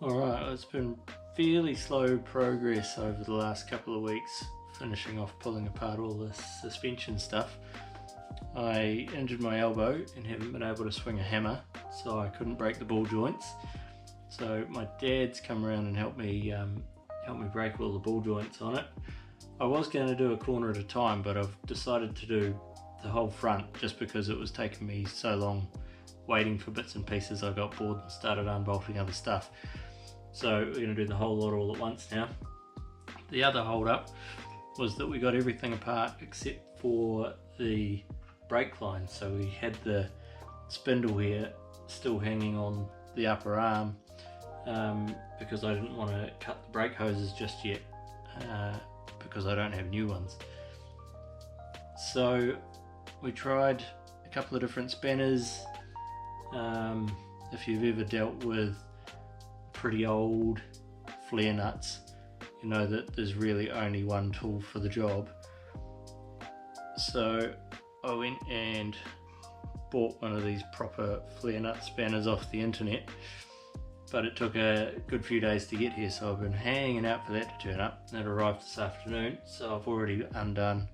Alright, it's been fairly slow progress over the last couple of weeks, finishing off pulling apart all this suspension stuff. I injured my elbow and haven't been able to swing a hammer, so I couldn't break the ball joints. So my dad's come around and helped me break all the ball joints on it. I was going to do a corner at a time, but I've decided to do the whole front just because it was taking me so long waiting for bits and pieces. I got bored and started unbolting other stuff. So we're going to do the whole lot all at once now. The other hold up was that we got everything apart except for the brake line. So we had the spindle here still hanging on the upper arm because I didn't want to cut the brake hoses just yet because I don't have new ones. So we tried a couple of different spanners. If you've ever dealt with pretty old flare nuts, you know that there's really only one tool for the job. So I went and bought one of these proper flare nut spanners off the internet, but it took a good few days to get here, so I've been hanging out for that to turn up. That arrived this afternoon, so I've already undone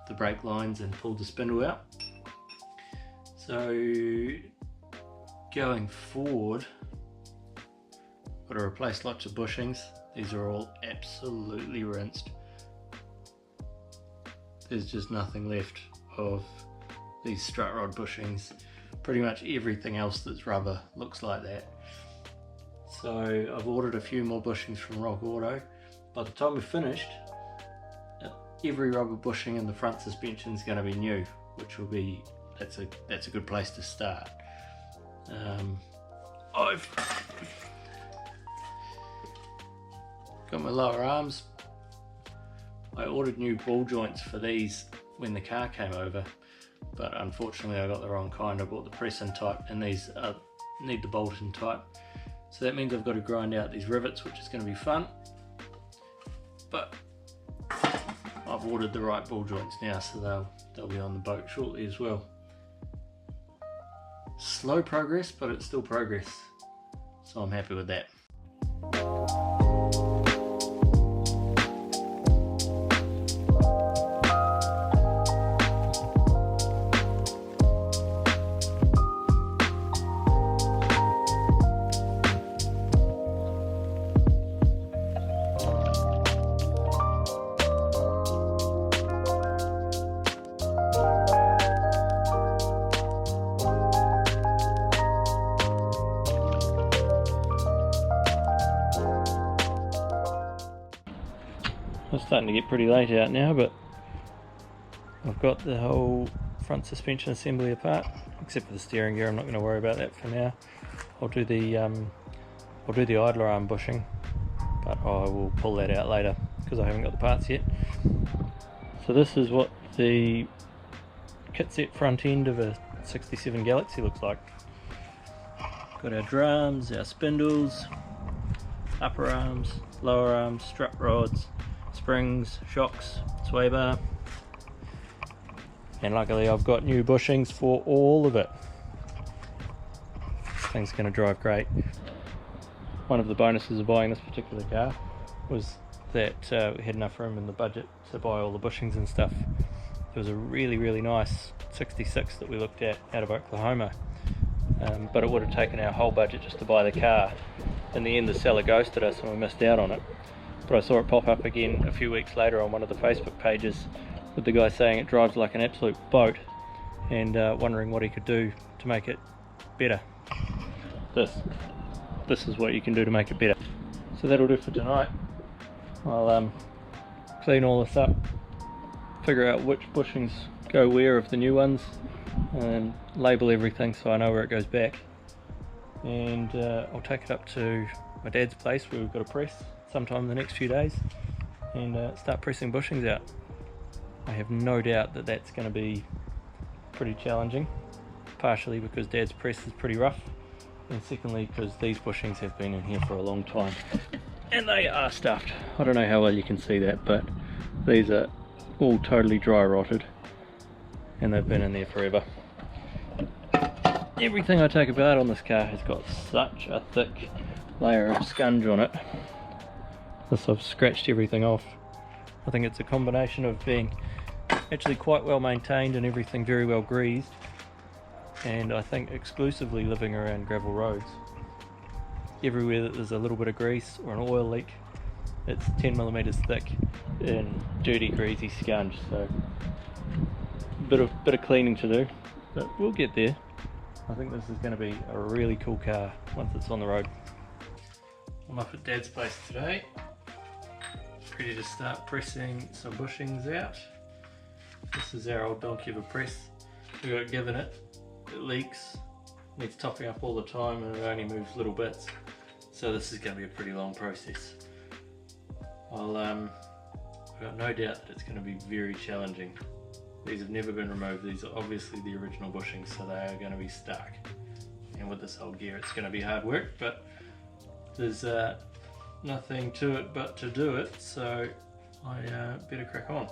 the brake lines and pulled the spindle out. So going forward, got to replace lots of bushings. These are all absolutely rinsed. There's just nothing left of these strut rod bushings. Pretty much everything else that's rubber looks like that. So I've ordered a few more bushings from Rock Auto. By the time we're finished, every rubber bushing in the front suspension is going to be new, which will be, that's a good place to start. I've got my lower arms. I ordered new ball joints for these when the car came over, but unfortunately I got the wrong kind. I bought the press-in type, and these need the bolt-in type. So that means I've got to grind out these rivets, which is going to be fun. But I've ordered the right ball joints now, so they'll be on the boat shortly as well. Slow progress, but it's still progress. So I'm happy with that. It's starting to get pretty late out now, but I've got the whole front suspension assembly apart, except for the steering gear. I'm not going to worry about that for now. I'll do the idler arm bushing, but I will pull that out later because I haven't got the parts yet. So this is what the kit set front end of a 67 Galaxy looks like. Got our drums, our spindles, upper arms, lower arms, strut rods, springs, shocks, sway bar, and luckily I've got new bushings for all of it. This thing's going to drive great. One of the bonuses of buying this particular car was that we had enough room in the budget to buy all the bushings and stuff. There was a really nice 66 that we looked at out of Oklahoma, but it would have taken our whole budget just to buy the car. In the end the seller ghosted us and we missed out on it. But I saw it pop up again a few weeks later on one of the Facebook pages with the guy saying it drives like an absolute boat, and wondering what he could do to make it better. This is what you can do to make it better. So that'll do for tonight. I'll clean all this up, figure out which bushings go where of the new ones, and label everything so I know where it goes back. And I'll take it up to my dad's place where we've got a press sometime in the next few days, and start pressing bushings out. I have no doubt that that's going to be pretty challenging, partially because Dad's press is pretty rough, and secondly because these bushings have been in here for a long time and they are stuffed. I don't know how well you can see that, but these are all totally dry rotted and they've been in there forever. Everything I take apart on this car has got such a thick layer of scunge on it. Thus I've scratched everything off. I think it's a combination of being actually quite well maintained and everything very well greased, and I think exclusively living around gravel roads. Everywhere that there's a little bit of grease or an oil leak, it's 10mm thick and dirty greasy scunge, so bit of cleaning to do, but we'll get there. I think this is going to be a really cool car once it's on the road. I'm up at Dad's place today, ready to start pressing some bushings out. This is our old donkey of a press. We got given it leaks, needs topping up all the time, and it only moves little bits. So this is going to be a pretty long process. I've got no doubt that it's going to be very challenging. These have never been removed. These are obviously the original bushings, so they are going to be stuck. And with this old gear, it's going to be hard work, but there's nothing to it but to do it, so I better crack on.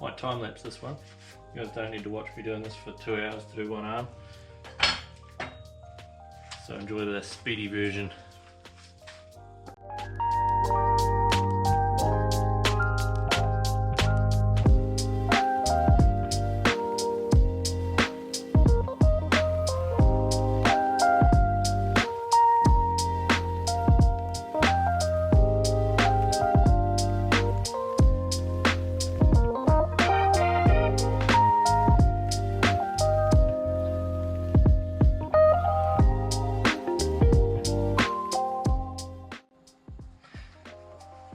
Might time lapse this one. You guys don't need to watch me doing this for 2 hours to do one arm. So enjoy the speedy version.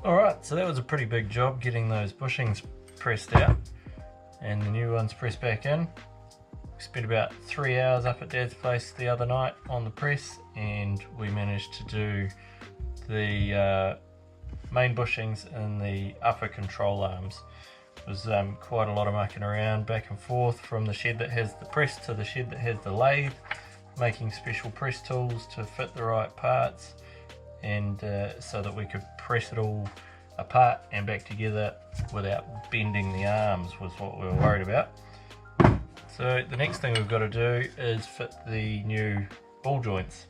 Alright, so that was a pretty big job getting those bushings pressed out and the new ones pressed back in. We spent about 3 hours up at Dad's place the other night on the press, and we managed to do the main bushings and the upper control arms. It was quite a lot of mucking around back and forth from the shed that has the press to the shed that has the lathe, making special press tools to fit the right parts, and so that we could press it all apart and back together without bending the arms was what we were worried about. So the next thing we've got to do is fit the new ball joints.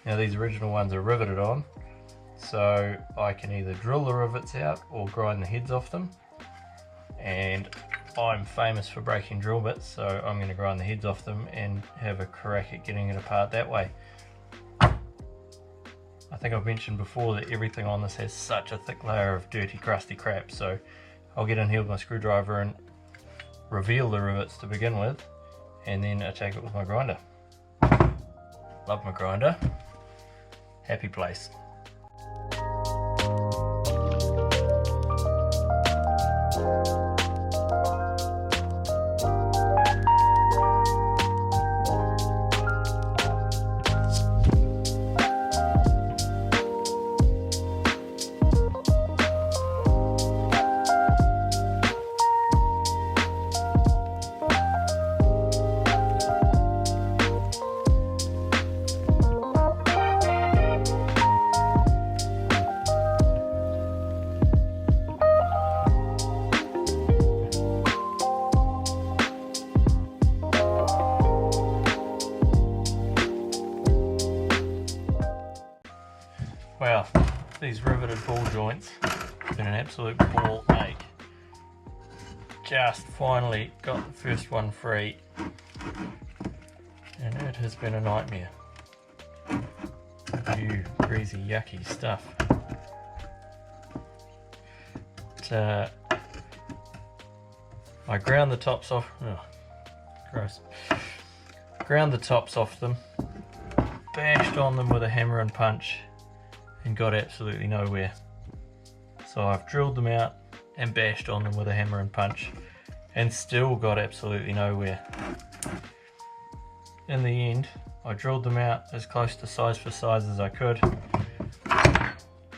Now these original ones are riveted on, so I can either drill the rivets out or grind the heads off them, and I'm famous for breaking drill bits, so I'm going to grind the heads off them and have a crack at getting it apart that way. I think I've mentioned before that everything on this has such a thick layer of dirty crusty crap, so I'll get in here with my screwdriver and reveal the rivets to begin with, and then attack it with my grinder. Love my grinder. Happy place. Wow, these riveted ball joints have been an absolute ball ache. Just finally got the first one free, and it has been a nightmare. You greasy, yucky stuff. But, I ground the tops off. Oh, gross. Ground the tops off them, bashed on them with a hammer and punch, and got absolutely nowhere. So I've drilled them out and bashed on them with a hammer and punch, and still got absolutely nowhere. In the end, I drilled them out as close to size for size as I could,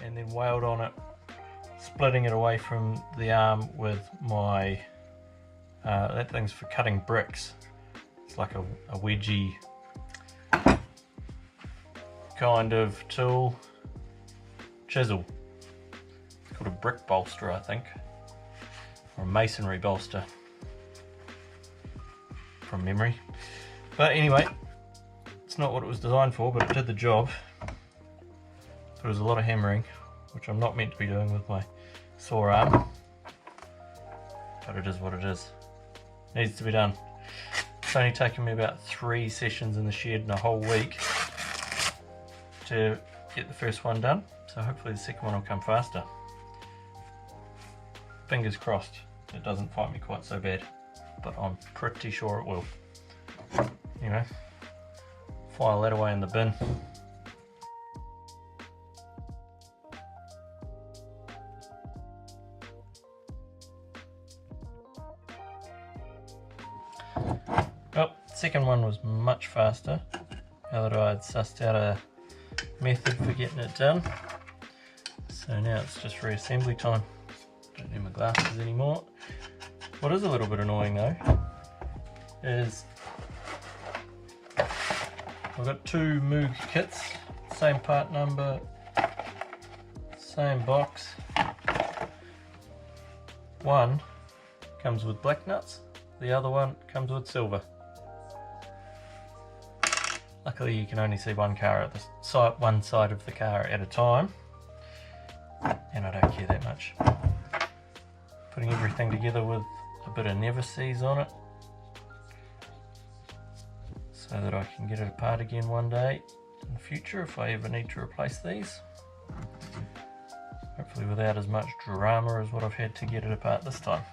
and then wailed on it, splitting it away from the arm with my that thing's for cutting bricks. It's like a wedgie kind of tool. Chisel. It's called a brick bolster, I think, or a masonry bolster from memory. But anyway, It's not what it was designed for, but it did the job. There was a lot of hammering, which I'm not meant to be doing with my saw arm, but it is what it is. Needs to be done. It's only taken me about 3 sessions in the shed in a whole week to get the first one done, so hopefully the second one will come faster. Fingers crossed it doesn't fight me quite so bad, but I'm pretty sure it will. Anyway, file that away in the bin. Well, second one was much faster now that I had sussed out a method for getting it done. So now it's just reassembly time. Don't need my glasses anymore. What is a little bit annoying though is I've got 2 Moog kits, same part number, same box. One comes with black nuts, the other one comes with silver. Luckily you can only see one car at the side, one side of the car at a time, and I don't care that much. Putting everything together with a bit of never sees on it, so that I can get it apart again one day in the future if I ever need to replace these. Hopefully without as much drama as what I've had to get it apart this time.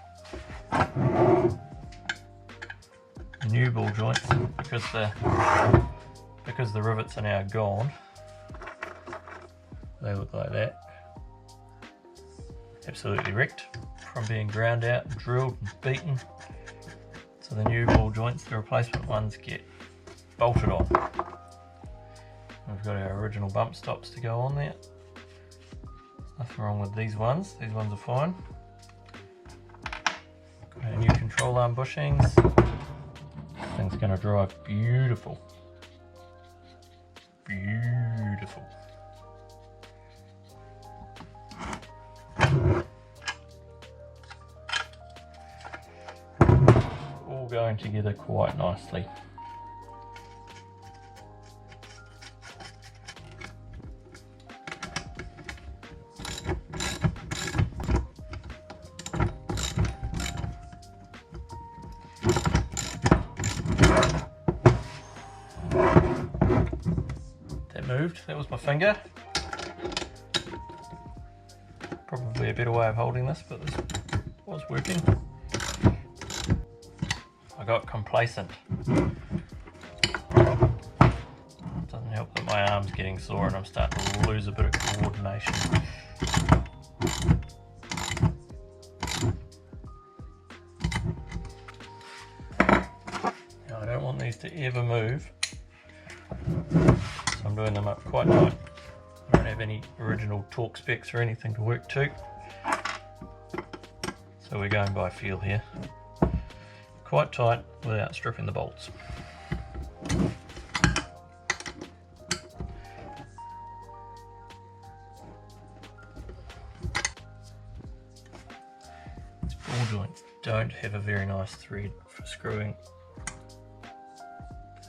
New ball joints, because the rivets are now gone, they look like that. Absolutely wrecked from being ground out, drilled and beaten. So the new ball joints, the replacement ones, get bolted on. We've got our original bump stops to go on there. There's nothing wrong with these ones are fine. Got our new control arm bushings. This thing's going to drive beautiful. Beautiful. All going together quite nicely. Moved. That was my finger. Probably a better way of holding this, but this was working. I got complacent. Doesn't help that my arm's getting sore and I'm starting to lose a bit of coordination. Now I don't want these to ever move. I'm doing them up quite tight. I don't have any original torque specs or anything to work to, so we're going by feel here. Quite tight without stripping the bolts. These ball joints don't have a very nice thread for screwing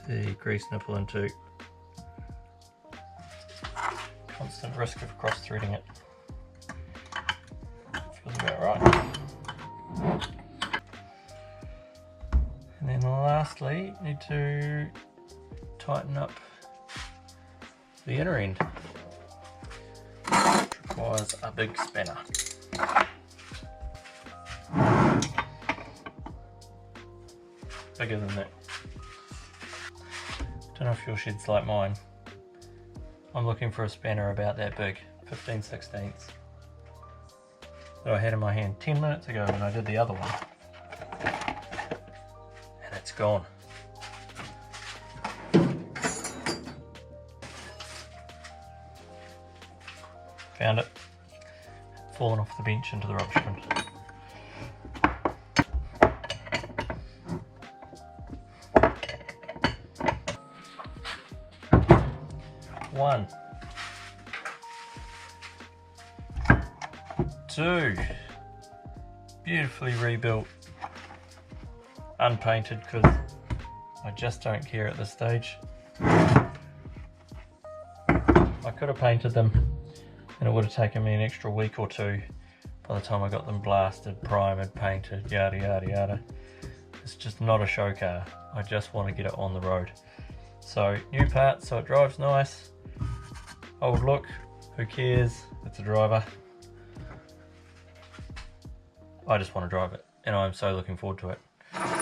the grease nipple into. Constant risk of cross threading it. Feels about right. And then lastly, need to tighten up the inner end, which requires a big spanner. Bigger than that. Don't know if your shed's like mine. I'm looking for a spanner about that big, 15/16, that I had in my hand 10 minutes ago when I did the other one, and it's gone. Found it, fallen off the bench into the rubbish bin. One, two, beautifully rebuilt, unpainted because I just don't care at this stage. could have painted them and it would have taken me an extra week or two by the time I got them blasted, primed, painted, yada yada yada. It's just not a show car. I just want to get it on the road. So new parts, so it drives nice. Old look, who cares? It's a driver. I just want to drive it, and I'm so looking forward to it.